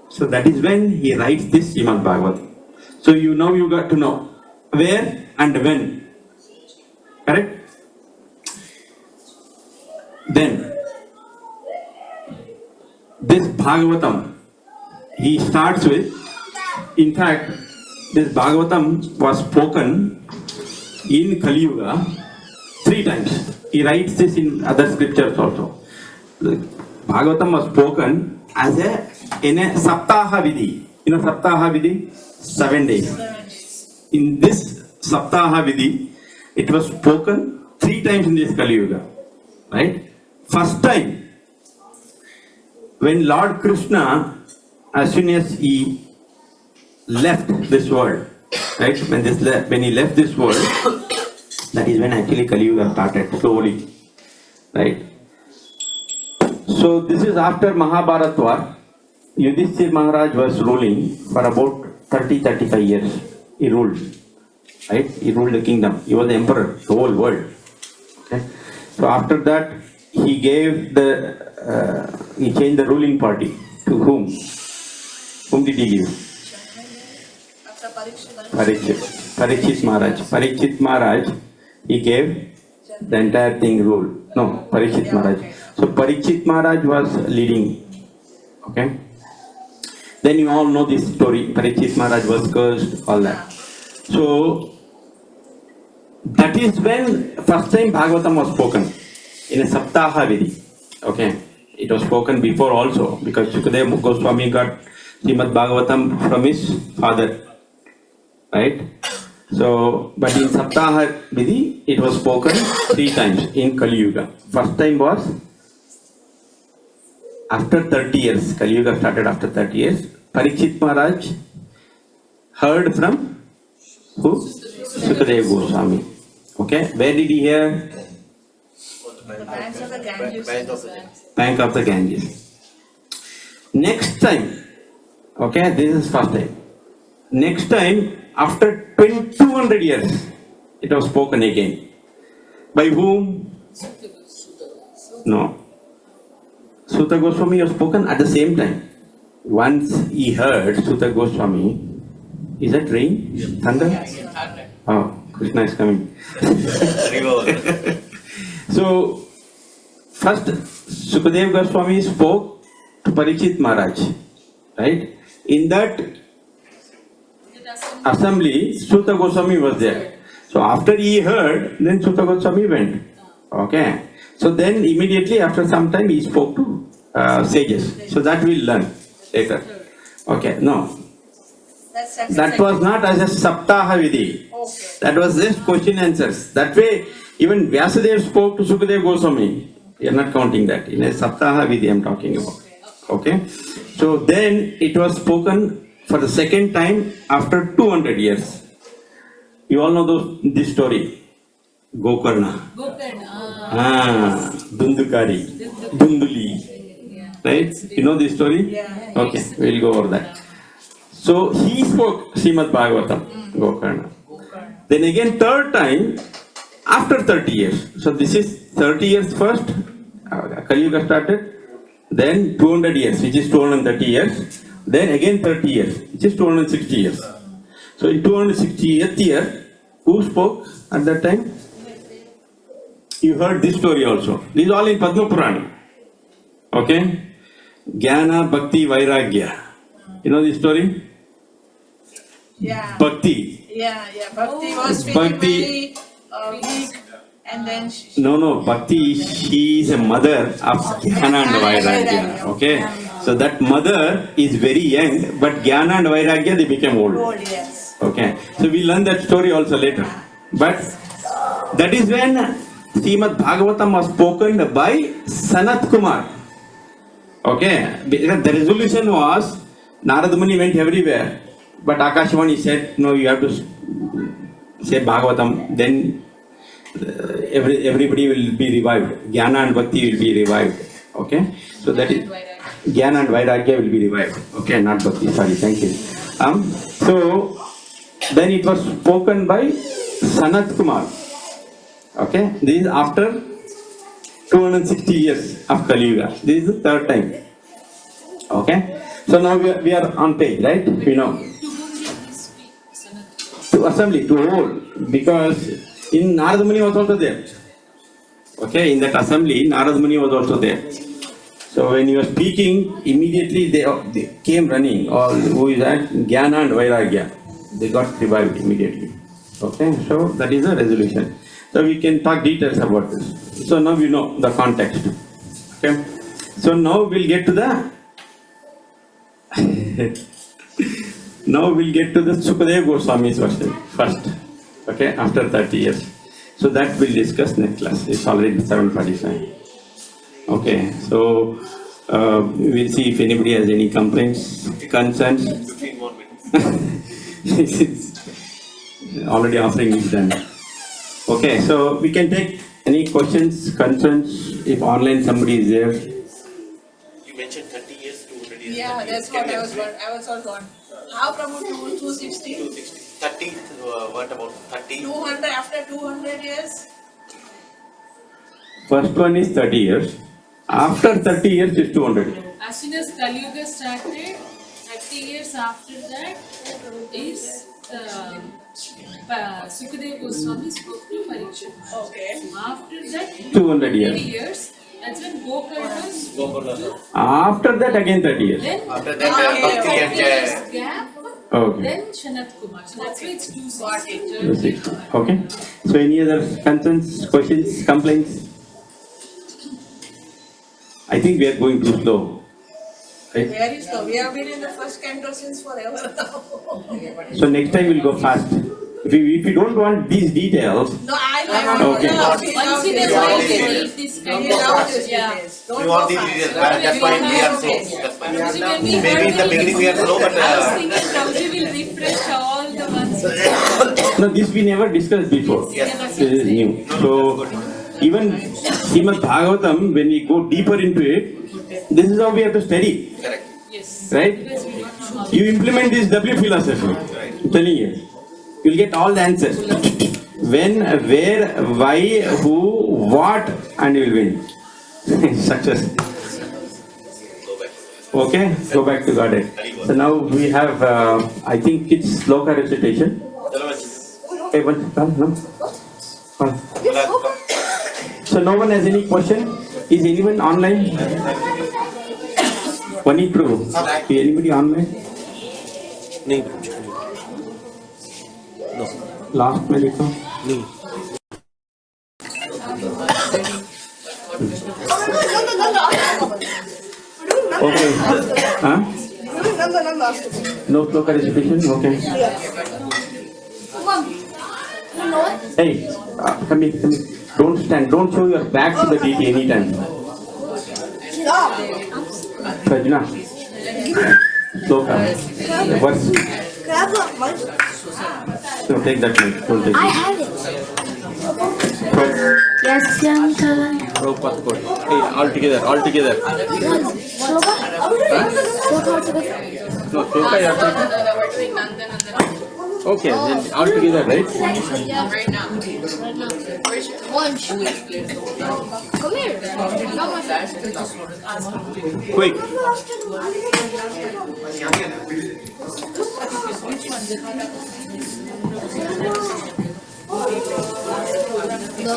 S1: So that is when he writes this Srimad Bhagavatam. So you got to know where and when. Correct? Then, this Bhagavatam, he starts with, in fact, this Bhagavatam was spoken in Kali Yuga 3 times. He writes this in other scriptures also. The Bhagavatam was spoken as in a Saptaha Vidhi. Saptaha Vidhi? 7 days. In this Saptaha Vidhi, it was spoken 3 times in this Kali Yuga. Right? First time, when Lord Krishna, as soon as he left this world, right? When he left this world, that is when actually Kali Yuga started slowly. Right? So this is after Mahabharat war. Yudhishthir Maharaj was ruling for about 30-35 years. He ruled. Right? He ruled the kingdom. He was the emperor, the whole world. Okay? So after that, he gave he changed the ruling party. To whom? Whom did he give? Parikshit Maharaj. Parikshit Maharaj, he gave the entire thing rule. No, Parikshit Maharaj. So Parikshit Maharaj was leading. Okay? Then you all know this story. Parikshit Maharaj was cursed, all that. So that is when first time Bhagavatam was spoken in a Saptaha Vidhi. Okay, it was spoken before also, because Shukadeva Goswami got Srimad Bhagavatam from his father. Right? So, but in Saptaha Vidhi, it was spoken 3 times in Kali Yuga. First time was after 30 years. Kali Yuga started after 30 years. Parikshit Maharaj heard from who? Shukadeva Goswami. Okay, where did he hear?
S2: The banks of the Ganges.
S1: Bank of the Ganges. Next time, okay, this is first time. Next time, after 200 years, it was spoken again. By whom? No. Sutta Goswami was spoken at the same time. Once he heard Sutta Goswami, is that rain? Thunder? Oh, Krishna is coming. So, first Sukadeva Goswami spoke to Parikshit Maharaj. Right? In that assembly, Sutta Goswami was there. So after he heard, then Sutta Goswami went. Okay. So then immediately after some time he spoke to sages. So that we'll learn later. Okay. No. That was not as a Saptaha Vidhi. That was just question answers. That way, even Vyasadeva spoke to Sukadeva Goswami. You are not counting that. In a Saptaha Vidhi I am talking about. Okay? So then it was spoken for the second time after 200 years. You all know this story. Gokarna. Dundukari. Dunduli. Right? You know this story?
S2: Yeah.
S1: Okay, we'll go over that. So he spoke Srimad Bhagavatam, Gokarna. Then again third time, after 30 years. So this is 30 years first, Kali Yuga started. Then 200 years, which is 230 years. Then again 30 years, which is 260 years. So in 268th year, who spoke at that time? You heard this story also. This is all in Padma Purana. Okay? Jnana, Bhakti, Vairagya. You know this story?
S2: Yeah.
S1: Bhakti.
S2: Yeah. Bhakti was feeling
S1: Bhakti.
S2: very weak, and then she
S1: No, Bhakti, she is a mother of Jnana and Vairagya. Okay? So that mother is very young, but Jnana and Vairagya, they became old.
S2: told yes.
S1: Okay? So we learn that story also later. But that is when Srimad Bhagavatam was spoken by Sanat Kumar. Okay? Because the resolution was, Narada Muni went everywhere, but Akashvani said, no, you have to say Bhagavatam, then everybody will be revived. Jnana and Bhakti will be revived. Okay? So that is, Jnana and Vairagya will be revived. Okay, not Bhakti, sorry, thank you. So, then it was spoken by Sanat Kumar. Okay, this is after 260 years of Kali Yuga. This is the third time. Okay, so now we are on page, right? We know.
S4: To whom did he speak, Sanat?
S1: To assembly, to whole, because in Narada Muni was also there. Okay, in that assembly, Narada Muni was also there. So when he was speaking, immediately they came running. All who is that? Jnana and Vairagya. They got revived immediately. Okay, so that is the resolution. So we can talk details about this. So now we know the context. Okay, so now we'll get to the Sukadeva Goswami's version first. Okay, after 30 years. So that we'll discuss next class. It's already 7:45. Okay, so we'll see if anybody has any complaints, concerns.
S3: 15 more minutes.
S1: Already offering is done. Okay, so we can take any questions, concerns, if online somebody is there.
S3: You mentioned 30 years, 200 years.
S2: Yeah,
S3: 30 years.
S2: that's what I was wondering. I was also wondering. How come 260?
S3: 260. 30, what about 30?
S2: 200 after 200 years?
S1: First one is 30 years. After 30 years is 200.
S4: As soon as Kali Yuga started, 30 years after that is Sukadeva Goswami spoke to Parikshit.
S2: Okay.
S4: After that,
S1: 200
S4: 30
S1: years.
S4: years, that's when Gokarna spoke.
S1: After that again 30 years.
S4: Then
S3: After that, Bhakti and
S4: 30 years
S3: Jaya.
S4: gap,
S1: Okay.
S4: then Sanat Kumar. So that's why it's 260.
S1: 260. Okay. So any other concerns, questions, complaints? I think we are going too slow. Right?
S2: Very slow. We have been in the first canto since forever now.
S1: So next time we'll go fast. If you don't want these details,
S2: No, I like
S1: Okay.
S4: Once in a while we need this kind
S2: We love
S4: of,
S2: this
S4: yeah.
S2: details. Don't
S3: We
S2: go
S3: want these
S2: fast.
S3: details. That's why we are slow. That's why.
S4: Because when we
S3: Maybe in the
S4: heard
S3: beginning we are slow, but
S4: I was thinking Prabhuji will refresh all the ones.
S1: no, this we never discussed before.
S3: Yes.
S1: This is new. So even Srimad Bhagavatam, when we go deeper into it, this is how we have to study,
S3: Correct.
S4: Yes.
S1: right?
S4: Because we don't know how.
S1: You implement this W philosophy. I'm telling you, you'll get all the answers. When, where, why, who, what, and you will win. Success.
S3: Go back.
S1: Okay, go back to Godhead. So now we have, I think it's sloka recitation. Hey, one, no? So no one has any question? Is anyone online? Paneet Prabhu, is anybody online? Last में लिखो. Okay. Huh? No sloka recitation? Okay. Hey, come here, come here. Don't stand. Don't show your back to the deity anytime. Sajna. Sloka. Verse. No, take that mic. Don't take
S5: I
S1: it.
S5: have it. Yes, uncle.
S3: Prabhupada quote. Hey, all together, all together.
S5: Sloka? Sloka altogether?
S3: No, Shloka you have to.
S4: We're doing Nanda Nandana.
S3: Okay, then all together, right?
S4: Right now.
S5: Lunch. Come here. No, my friend.
S3: Quick.
S5: The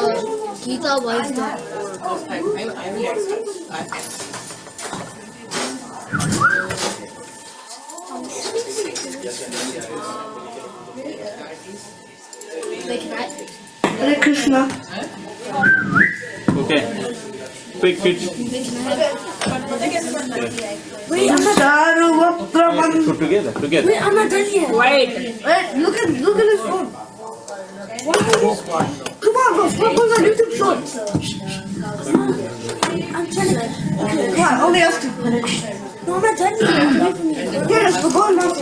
S5: Gita was the
S6: Hare Krishna.
S3: Okay. Quick, kids.
S5: Wait, I'm not
S3: Put together, together.
S5: Wait, I'm not done yet.
S6: Wait, look at his phone. Come on, bro. What was on YouTube short?
S5: I'm trying to.
S6: Come on, only us two.
S5: No, I'm not done yet. Wait for me.
S6: Yes, we're going now.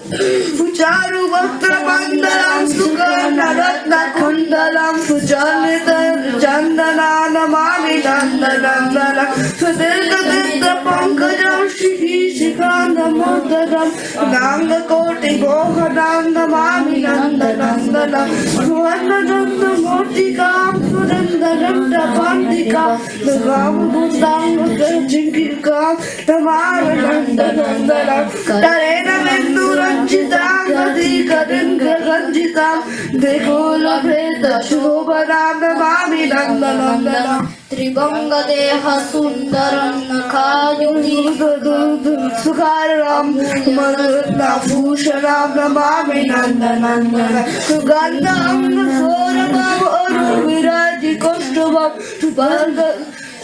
S6: Pucharu Vaktra Mandalam Sukana Ratna Kundalam Pujanita Chandana Namami Nandanandana Sudirga Dinda Pankajam Shiki Shikanda Mudadam Nanga Koti Gohananda Mami Nandanandana Suvarna Nanda Motikam Suranda Randa Pandika Nagam Bundanga Jinkikam Namara Nandanandana Tarena Vendura Ranjitam, Ranjitam, Dekola Preta, Shubharam, Mami Nandanandana,
S5: Tribanga Deha Sundaram Nakayuni
S6: Sukaram, Marutna Bhusharam, Mami Nandanandana, Sugandham, Soramam, Viraji Kostuvam, Subhanga.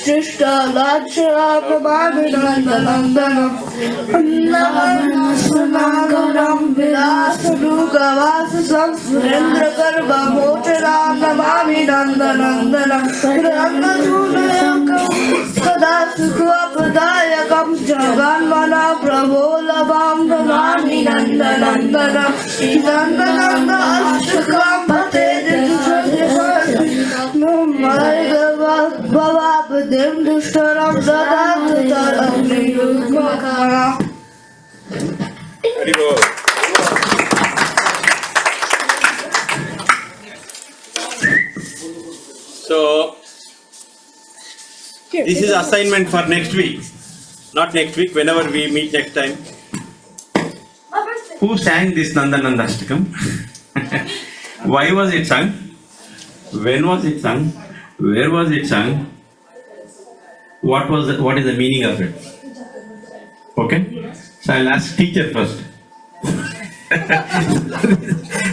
S6: Shrishta Laksharam Mami Nandanandana Annavana Sunagaram Vilasaruga Vasasam Surendra Karva Mocharam Mami Nandanandana Rangadunayakam Kada Sukhapadayakam Jaganmana Prabholabam Mami Nandanandana Nandananda Ashtakam Patedit Bhavabhadim Dushtaram Dadataram Nirukmakara.
S3: Very good. So, this is assignment for next week. Not next week, whenever we meet next time. Who sang this Nandananda Ashtakam? Why was it sung? When was it sung? Where was it sung? What is the meaning of it? Okay? So I'll ask teacher first.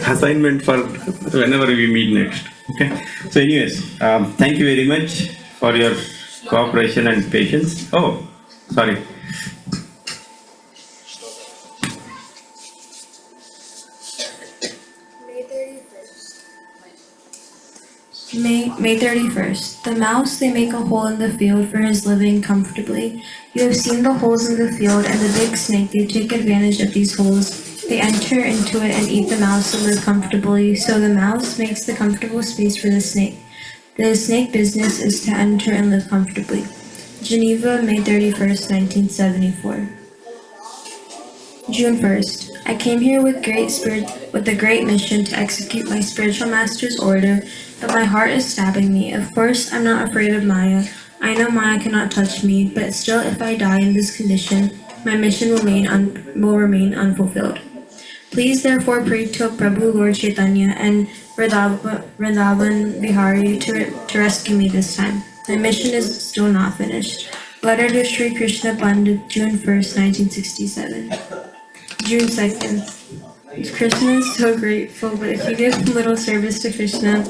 S3: Assignment for whenever we meet next. Okay? So anyways, thank you very much for your cooperation and patience. Oh, sorry.
S7: May 31st. The mouse, they make a hole in the field for his living comfortably. You have seen the holes in the field, and the big snake, they take advantage of these holes. They enter into it and eat the mouse and live comfortably, so the mouse makes the comfortable space for the snake. The snake business is to enter and live comfortably. Geneva, May 31st, 1974. June 1st. I came here with a great mission to execute my spiritual master's order, but my heart is stabbing me. Of course, I'm not afraid of Maya. I know Maya cannot touch me, but still, if I die in this condition, my mission will remain unfulfilled. Please therefore pray to Prabhu Lord Chaitanya and Vrindavan Bihari to rescue me this time. My mission is still not finished. Letter to Sri Krishna Pandit, June 1st, 1967. June 2nd. Krishna is so grateful, but if you give little service to Krishna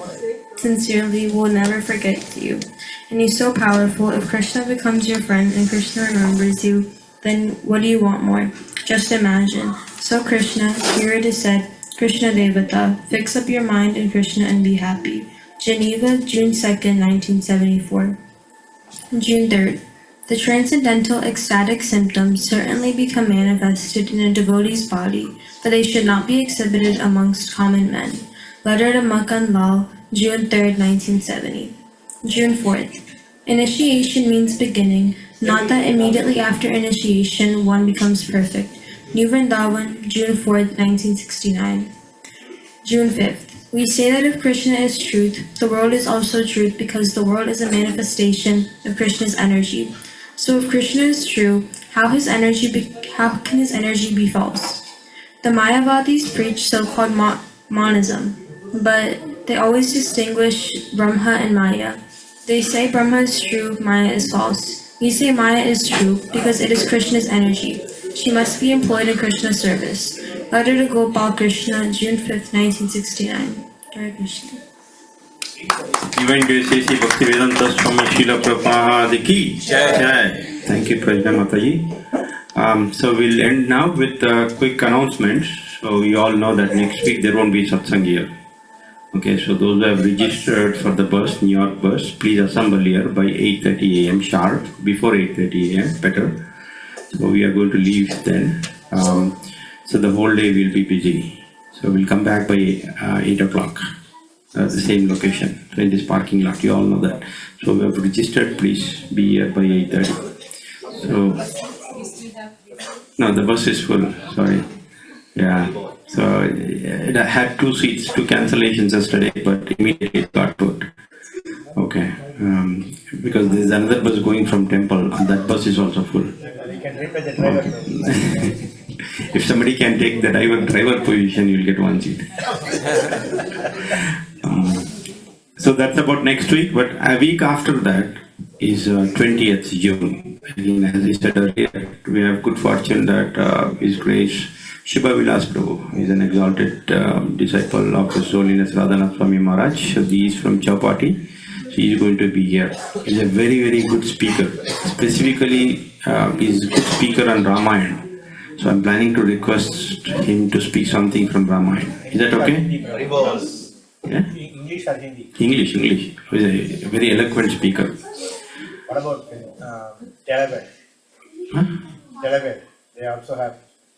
S7: sincerely, we'll never forget you. And he's so powerful. If Krishna becomes your friend and Krishna remembers you, then what do you want more? Just imagine. So Krishna, here it is said, Krishna Devata. Fix up your mind in Krishna and be happy. Geneva, June 2nd, 1974. June 3rd. The transcendental ecstatic symptoms certainly become manifested in a devotee's body, but they should not be exhibited amongst common men. Letter to Makan Lal, June 3rd, 1970. June 4th. Initiation means beginning, not that immediately after initiation one becomes perfect. New Vrindavan, June 4th, 1969. June 5th. We say that if Krishna is truth, the world is also truth because the world is a manifestation of Krishna's energy. So if Krishna is true, how can his energy be false? The Mayavadis preach so-called monism, but they always distinguish Brahma and Maya. They say Brahma is true, Maya is false. We say Maya is true because it is Krishna's energy. She must be employed in Krishna's service. Letter to Gopal Krishna, June 5th, 1969. Hare Krishna.
S3: Divine Grace Sri Bhaktivedanta Swami Srila Prabhupada ki Jai. Thank you, Prajna Mataji. So we'll end now with a quick announcement. So we all know that next week there won't be satsang here. Okay, so those who have registered for the bus, New York bus, please assemble here by 8:30 a.m. sharp, before 8:30 a.m. better. So we are going to leave then. So the whole day we'll be busy. So we'll come back by 8 o'clock. The same location, so in this parking lot, you all know that. So we have registered, please be here by 8:30. So, no, the bus is full, sorry. Yeah, so it had 2 seats, 2 cancellations yesterday, but immediately it got put. Okay, because there's another bus going from temple, and that bus is also full. Okay. If somebody can take the driver position, you'll get 1 seat. So that's about next week, but a week after that is 20th June. Again, as I said earlier, we have good fortune that His Grace Shubha Vilas Prabhu is an exalted disciple of His Holiness Radhanath Swami Maharaj. So he is from Chowpatty. So he is going to be here. He is a very, very good speaker. Specifically, he is a good speaker on Ramayana. So I'm planning to request him to speak something from Ramayana. Is that okay? Yeah?
S8: English or Hindi?
S3: English. He is a very eloquent speaker.
S8: What about Delaware?
S3: Huh?
S8: Delaware, they also have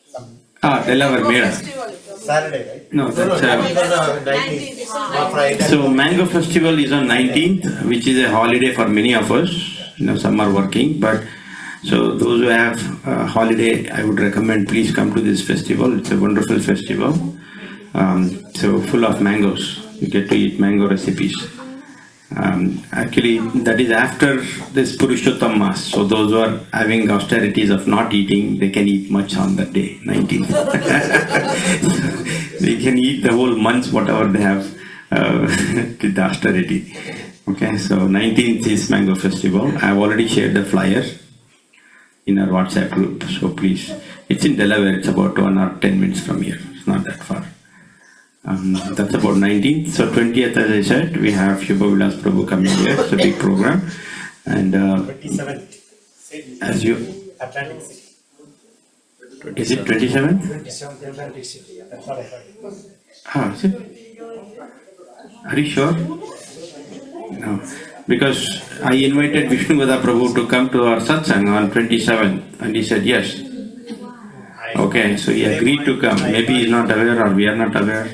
S8: some.
S3: Delaware Mela.
S8: Saturday, right?
S3: No, that's
S8: 19th. Friday.
S3: so Mango Festival is on 19th, which is a holiday for many of us. Some are working, but so those who have a holiday, I would recommend please come to this festival. It's a wonderful festival. So full of mangoes. You get to eat mango recipes. Actually, that is after this Purushottam Mass. So those who are having austerities of not eating, they can eat much on that day, 19th. They can eat the whole month, whatever they have with the austerity. Okay, so 19th is Mango Festival. I have already shared the flyer in our WhatsApp group. So please, it's in Delaware. It's about 1 or 10 minutes from here. It's not that far. That's about 19th. So 20th, as I said, we have Shubha Vilas Prabhu coming here. It's a big program. And
S8: 27th.
S3: as you,
S8: Atlantic City.
S3: is it 27th?
S8: 27th Atlantic City. That's what I heard.
S3: Is it? Are you sure? No. Because I invited Vishnu Vada Prabhu to come to our satsang on 27th, and he said yes. Okay, so he agreed to come. Maybe he's not aware or we are not aware.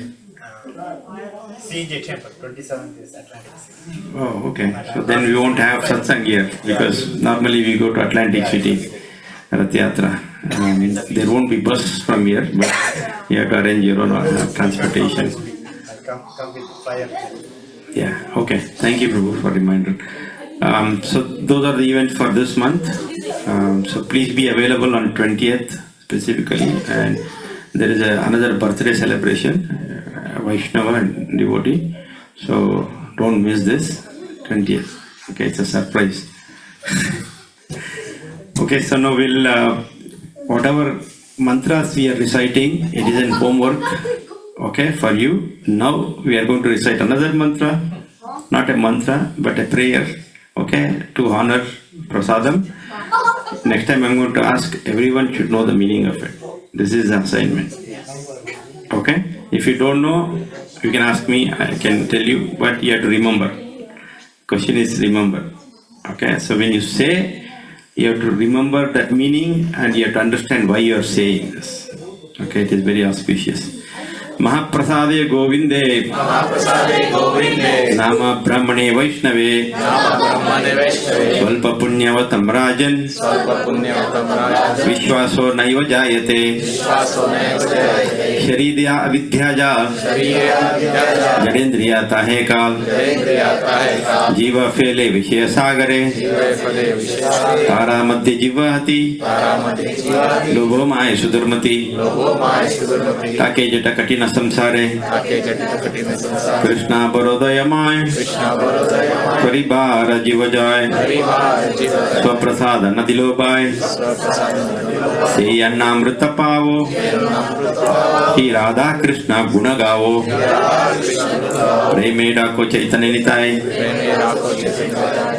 S8: CJ Temple, 27th is Atlantic City.
S3: Oh, okay. So then we won't have satsang here because normally we go to Atlantic City, Rath Yatra. There won't be bus from here, but you have to arrange your own transportation.
S8: Come with flyer.
S3: Yeah, okay. Thank you, Prabhu, for reminder. So those are the events for this month. So please be available on 20th specifically. And there is another birthday celebration, Vaishnava and devotee. So don't miss this 20th. Okay, it's a surprise. Okay, so now we'll, whatever mantras we are reciting, it is in homework. Okay, for you. Now we are going to recite another mantra, not a mantra, but a prayer, okay, to honor prasadam. Next time I'm going to ask, everyone should know the meaning of it. This is the assignment. Okay? If you don't know, you can ask me, I can tell you, but you have to remember. Question is remember. Okay, so when you say, you have to remember that meaning and you have to understand why you are saying this. Okay, it is very auspicious. Mahaprasade Govinde Nama Brahmane Vaishnave Svalpa Punyavatam Rajan Vishwaso Naiva Jayate Sharidya Avidhyaja Jadendriya Tahe Kal Jiva Fele Vishya Sagare Tara Madhya Jivahati Lobho Maya Sudurmati Take Jata Katina Samsare Krishna Barodayamay Paribara Jivajay Swaprasada Nadilobay Se Annamrita Pavo Hi Radha Krishna Gunagavo Premeda Ko Chaitanya Nitai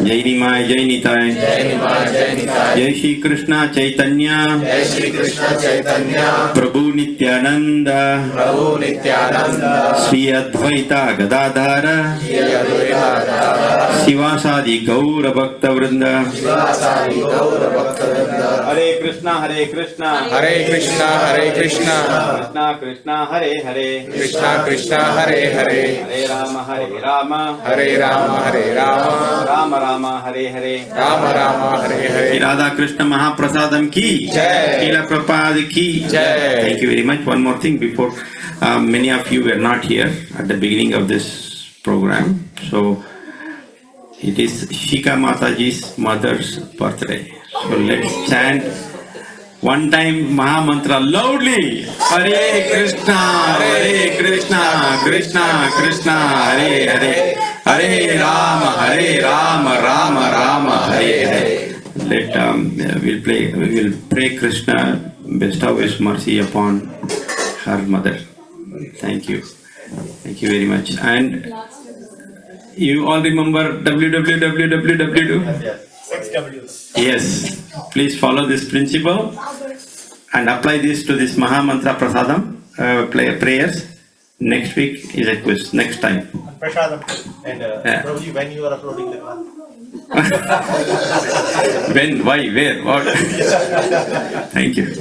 S3: Jainimay Jainitai Jai Shri Krishna Chaitanya Prabhu Nityananda Sri Advaita Gadadhara Sivasadi Gaura Bhakta Vrinda
S1: Hare Krishna, Hare Krishna,
S8: Hare Krishna, Hare Krishna,
S1: Krishna Krishna, Hare Hare,
S8: Krishna Krishna, Hare Hare,
S1: Hare Rama, Hare Rama,
S8: Hare Rama, Hare Rama,
S1: Rama Rama, Hare Hare,
S8: Rama Rama, Hare Hare.
S3: Radha Krishna Mahaprasadam ki
S8: Jai.
S3: Srila Prabhupada ki
S8: Jai.
S3: Thank you very much. One more thing before many of you were not here at the beginning of this program. So it is Shika Mataji's mother's birthday. So let's chant one time Maha Mantra loudly. Hare Krishna, Hare Krishna, Krishna Krishna, Hare Hare, Hare Rama, Hare Rama, Rama Rama, Hare Hare. We will pray Krishna bestow his mercy upon her mother. Thank you. Thank you very much. And you all remember www.
S8: 6 W's.
S3: Yes. Please follow this principle and apply this to this Maha Mantra Prasadam prayers. Next week is a quiz. Next time.
S8: Prasadam. And
S3: Yeah.
S8: Prabhuji, when you are uploading the class?
S3: When, why, where, what? Thank you.